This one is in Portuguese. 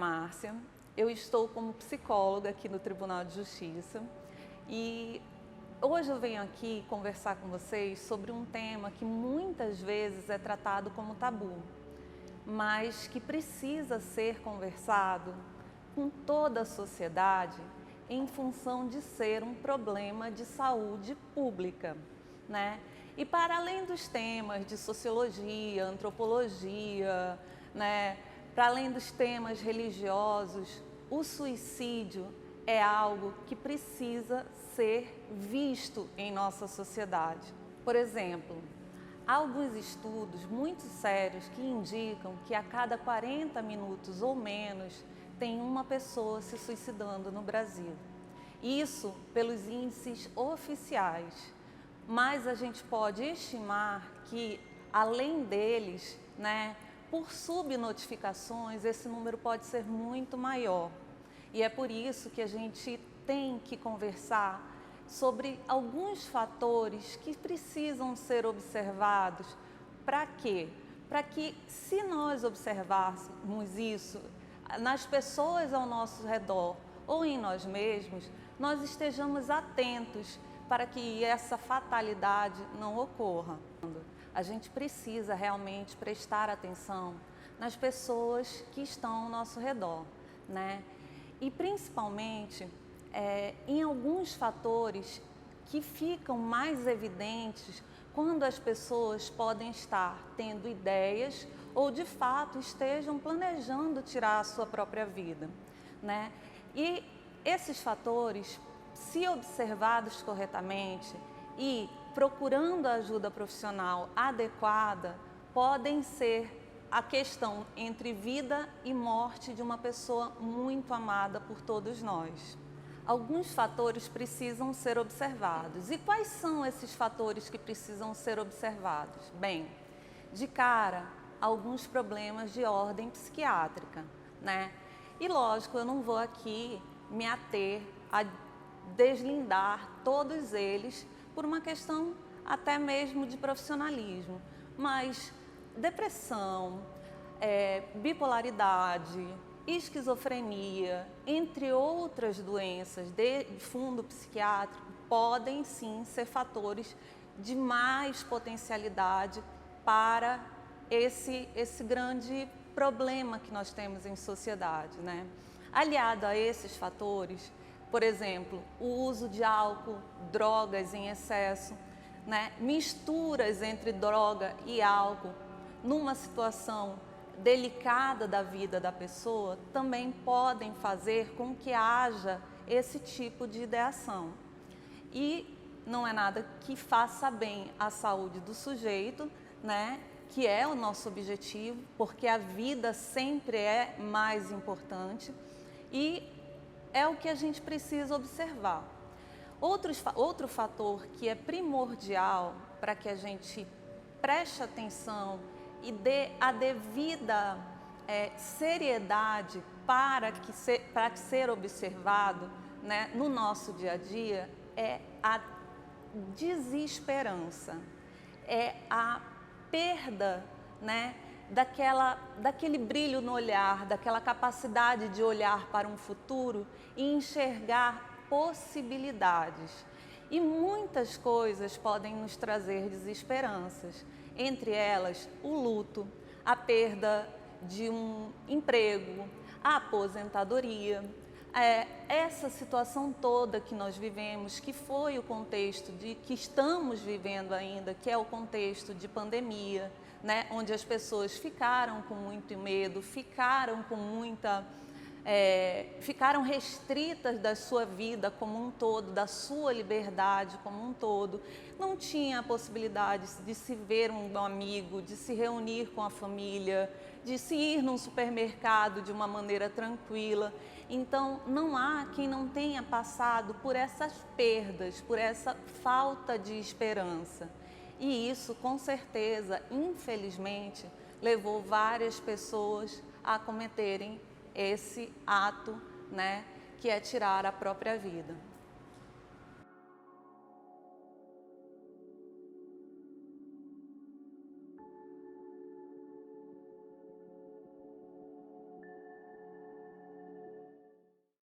Márcia, eu estou como psicóloga aqui no Tribunal de Justiça e hoje eu venho aqui conversar com vocês sobre um tema que muitas vezes é tratado como tabu, mas que precisa ser conversado com toda a sociedade em função de ser um problema de saúde pública, né? E para além dos temas de sociologia, antropologia, né? Para além dos temas religiosos, o suicídio é algo que precisa ser visto em nossa sociedade. Por exemplo, há alguns estudos muito sérios que indicam que a cada 40 minutos ou menos tem uma pessoa se suicidando no Brasil. Isso pelos índices oficiais, mas a gente pode estimar que, além deles, né, por subnotificações, esse número pode ser muito maior. E é por isso que a gente tem que conversar sobre alguns fatores que precisam ser observados. Para quê? Para que, se nós observarmos isso nas pessoas ao nosso redor ou em nós mesmos, nós estejamos atentos para que essa fatalidade não ocorra. A gente precisa realmente prestar atenção nas pessoas que estão ao nosso redor, né? E principalmente em alguns fatores que ficam mais evidentes quando as pessoas podem estar tendo ideias ou de fato estejam planejando tirar a sua própria vida, né? E esses fatores, se observados corretamente e procurando a ajuda profissional adequada, podem ser a questão entre vida e morte de uma pessoa muito amada por todos nós. Alguns fatores precisam ser observados. E quais são esses fatores que precisam ser observados? Bem, de cara, alguns problemas de ordem psiquiátrica, né? E lógico, eu não vou aqui me ater a deslindar todos eles por uma questão até mesmo de profissionalismo, mas depressão, bipolaridade, esquizofrenia, entre outras doenças de fundo psiquiátrico, podem sim ser fatores de mais potencialidade para esse grande problema que nós temos em sociedade, né? Aliado a esses fatores, por exemplo, o uso de álcool, drogas em excesso, né? Misturas entre droga e álcool numa situação delicada da vida da pessoa também podem fazer com que haja esse tipo de ideação. E não é nada que faça bem à saúde do sujeito, né? Que é o nosso objetivo, porque a vida sempre é mais importante e é o que a gente precisa observar. Outro fator que é primordial para que a gente preste atenção e dê a devida seriedade para ser observado, né, no nosso dia a dia é a desesperança, é a perda, né, daquele brilho no olhar, daquela capacidade de olhar para um futuro e enxergar possibilidades. E muitas coisas podem nos trazer desesperanças, entre elas o luto, a perda de um emprego, a aposentadoria, essa situação toda que nós vivemos, que foi o contexto que estamos vivendo ainda, que é o contexto de pandemia, né, onde as pessoas ficaram com muito medo, ficaram restritas da sua vida como um todo, da sua liberdade como um todo. Não tinha a possibilidade de se ver um amigo, de se reunir com a família, de se ir num supermercado de uma maneira tranquila. Então, não há quem não tenha passado por essas perdas, por essa falta de esperança. E isso, com certeza, infelizmente, levou várias pessoas a cometerem esse ato, né, que é tirar a própria vida.